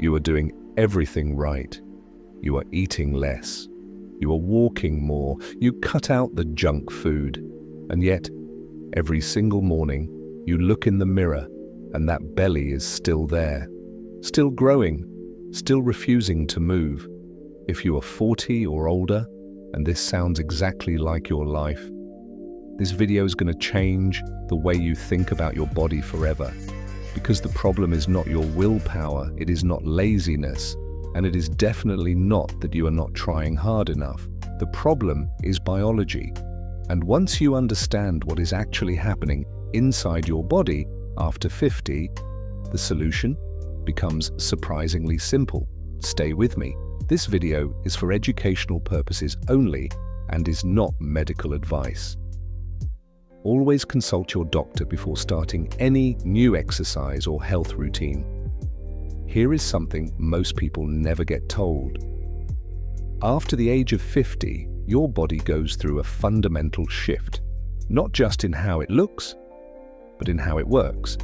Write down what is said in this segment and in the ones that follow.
You are doing everything right. You are eating less. You are walking more. You cut out the junk food. And yet, every single morning, you look in the mirror and that belly is still there, still growing, still refusing to move. If you are 40 or older, and this sounds exactly like your life, this video is going to change the way you think about your body forever. Because the problem is not your willpower, it is not laziness, and it is definitely not that you are not trying hard enough. The problem is biology. And once you understand what is actually happening inside your body after 50, the solution becomes surprisingly simple. Stay with me. This video is for educational purposes only and is not medical advice. Always consult your doctor before starting any new exercise or health routine. Here is something most people never get told. After the age of 50, your body goes through a fundamental shift, not just in how it looks, but in how it works.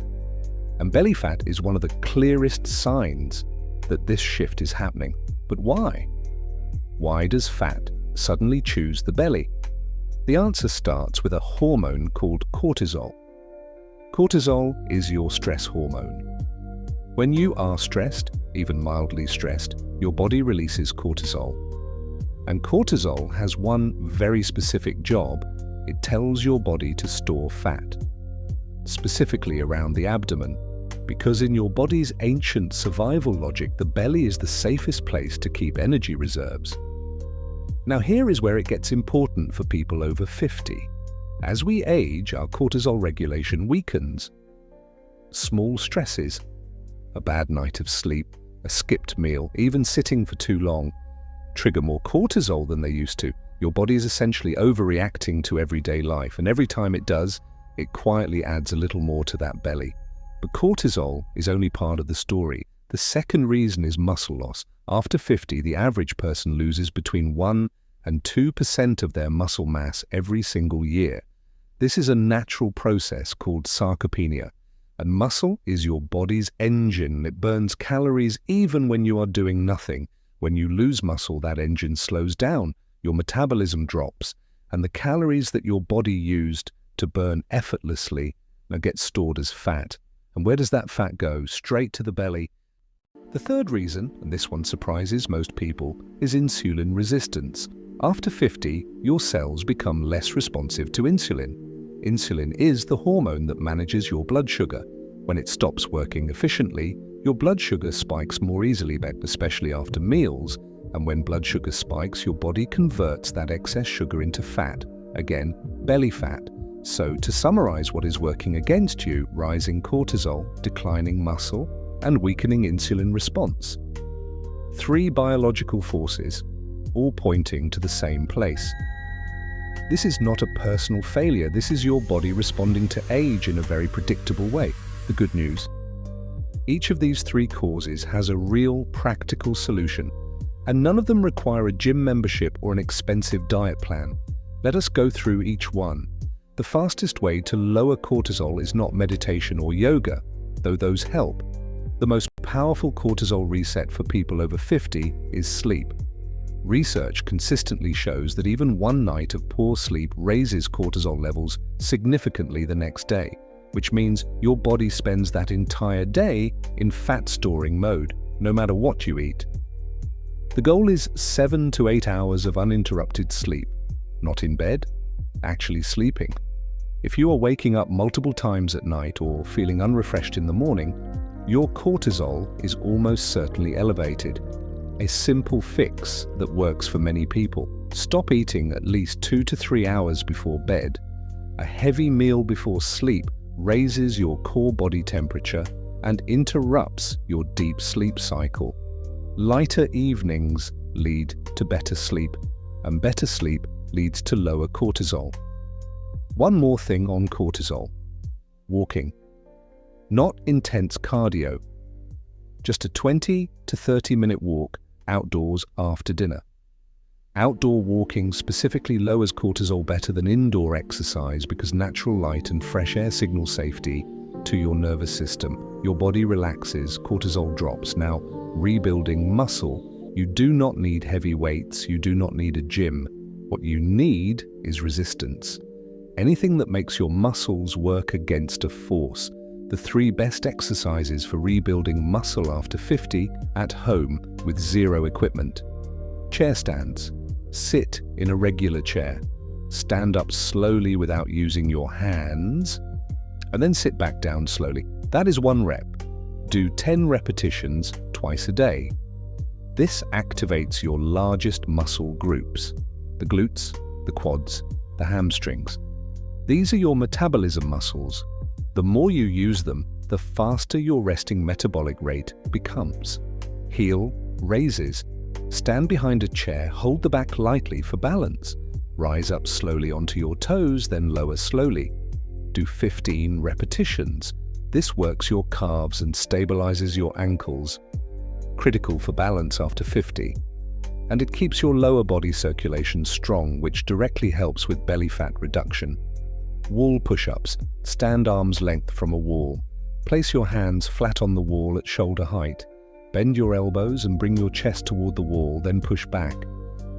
And belly fat is one of the clearest signs that this shift is happening. But why? Why does fat suddenly choose the belly? The answer starts with a hormone called cortisol. Cortisol is your stress hormone. When you are stressed, even mildly stressed, your body releases cortisol. And cortisol has one very specific job. It tells your body to store fat, specifically around the abdomen, because in your body's ancient survival logic, the belly is the safest place to keep energy reserves. Now here is where it gets important for people over 50. As we age, our cortisol regulation weakens. Small stresses, a bad night of sleep, a skipped meal, even sitting for too long, trigger more cortisol than they used to. Your body is essentially overreacting to everyday life, and every time it does, it quietly adds a little more to that belly. But cortisol is only part of the story. The second reason is muscle loss. After 50, the average person loses between 1 and 2% of their muscle mass every single year. This is a natural process called sarcopenia. And muscle is your body's engine. It burns calories even when you are doing nothing. When you lose muscle, that engine slows down, your metabolism drops, and the calories that your body used to burn effortlessly now get stored as fat. And where does that fat go? Straight to the belly. The third reason, and this one surprises most people, is insulin resistance. After 50, your cells become less responsive to insulin. Insulin is the hormone that manages your blood sugar. When it stops working efficiently, your blood sugar spikes more easily, especially after meals. And when blood sugar spikes, your body converts that excess sugar into fat. Again, belly fat. So to summarize what is working against you: rising cortisol, declining muscle, and weakening insulin response. 3 biological forces, all pointing to the same place. This is not a personal failure. This is your body responding to age in a very predictable way. The good news: each of these 3 causes has a real practical solution, and none of them require a gym membership or an expensive diet plan. Let us go through each one. The fastest way to lower cortisol is not meditation or yoga, though those help. The most powerful cortisol reset for people over 50 is sleep. Research consistently shows that even one night of poor sleep raises cortisol levels significantly the next day, which means your body spends that entire day in fat-storing mode, no matter what you eat. The goal is 7 to 8 hours of uninterrupted sleep, not in bed, actually sleeping. If you are waking up multiple times at night or feeling unrefreshed in the morning, your cortisol is almost certainly elevated. A simple fix that works for many people: stop eating at least 2 to 3 hours before bed. A heavy meal before sleep raises your core body temperature and interrupts your deep sleep cycle. Lighter evenings lead to better sleep, and better sleep leads to lower cortisol. One more thing on cortisol: walking. Not intense cardio, just a 20 to 30-minute walk outdoors after dinner. Outdoor walking specifically lowers cortisol better than indoor exercise because natural light and fresh air signal safety, to your nervous system. Your body relaxes, cortisol drops. Now, rebuilding muscle. You do not need heavy weights, you do not need a gym. What you need is resistance. Anything that makes your muscles work against a force. The 3 best exercises for rebuilding muscle after 50 at home with zero equipment. Chair stands. Sit in a regular chair. Stand up slowly without using your hands, and then sit back down slowly. That is 1 rep. Do 10 repetitions twice a day. This activates your largest muscle groups: the glutes, the quads, the hamstrings. These are your metabolism muscles. The more you use them, the faster your resting metabolic rate becomes. Heel raises. Stand behind a chair, hold the back lightly for balance. Rise up slowly onto your toes, then lower slowly. Do 15 repetitions. This works your calves and stabilizes your ankles. Critical for balance after 50. And it keeps your lower body circulation strong, which directly helps with belly fat reduction. Wall push-ups. Stand arm's length from a wall. Place your hands flat on the wall at shoulder height. Bend your elbows and bring your chest toward the wall, then push back.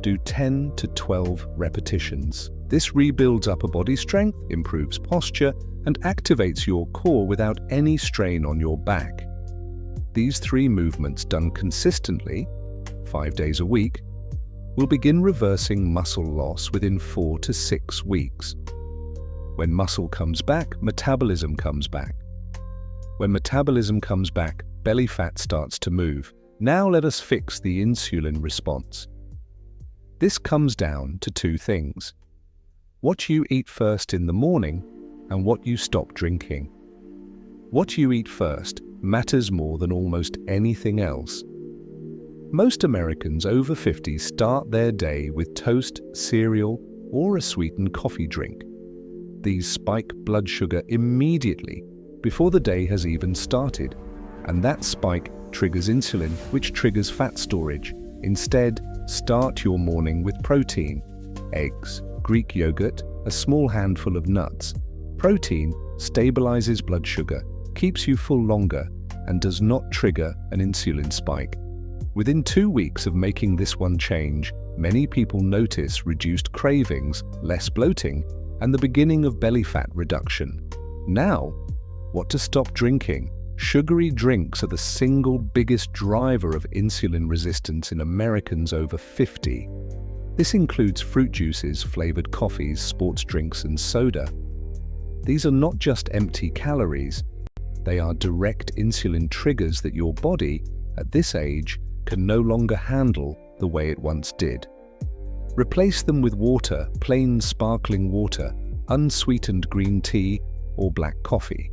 Do 10 to 12 repetitions. This rebuilds upper body strength, improves posture, and activates your core without any strain on your back. These 3 movements done consistently, 5 days a week, will begin reversing muscle loss within 4 to 6 weeks. When muscle comes back, metabolism comes back. When metabolism comes back, belly fat starts to move. Now let us fix the insulin response. This comes down to 2 things: what you eat first in the morning and what you stop drinking. What you eat first matters more than almost anything else. Most Americans over 50 start their day with toast, cereal, or a sweetened coffee drink. These spike blood sugar immediately before the day has even started, and that spike triggers insulin, which triggers fat storage. Instead, start your morning with protein, eggs, Greek yogurt, a small handful of nuts. Protein stabilizes blood sugar, keeps you full longer, and does not trigger an insulin spike. Within 2 weeks of making this one change, many people notice reduced cravings, less bloating, and the beginning of belly fat reduction. Now, what to stop drinking? Sugary drinks are the single biggest driver of insulin resistance in Americans over 50. This includes fruit juices, flavored coffees, sports drinks, and soda. These are not just empty calories. They are direct insulin triggers that your body, at this age, can no longer handle the way it once did. Replace them with water, plain sparkling water, unsweetened green tea, or black coffee.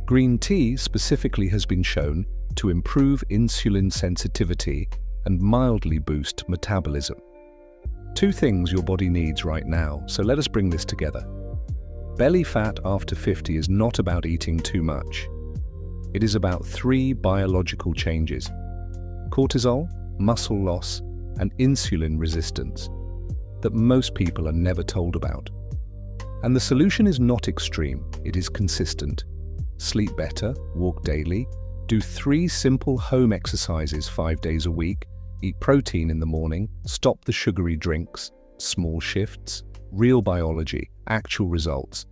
Green tea specifically has been shown to improve insulin sensitivity and mildly boost metabolism. 2 things your body needs right now, so let us bring this together. Belly fat after 50 is not about eating too much. It is about 3 biological changes: cortisol, muscle loss, and insulin resistance that most people are never told about. And the solution is not extreme, it is consistent. Sleep better, walk daily, do 3 simple home exercises 5 days a week, eat protein in the morning, stop the sugary drinks, small shifts, real biology, actual results.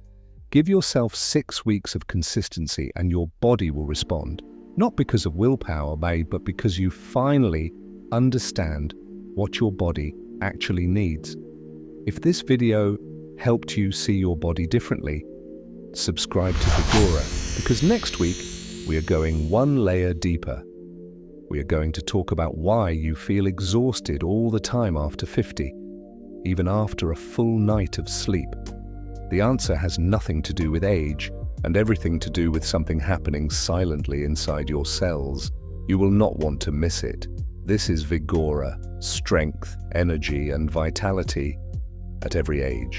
Give yourself 6 weeks of consistency and your body will respond. Not because of willpower, but because you finally understand what your body actually needs. If this video helped you see your body differently, subscribe to Vigora, because next week we are going 1 layer deeper. We are going to talk about why you feel exhausted all the time after 50, even after a full night of sleep. The answer has nothing to do with age and everything to do with something happening silently inside your cells. You will not want to miss it. This is Vigora, strength, energy, and vitality at every age.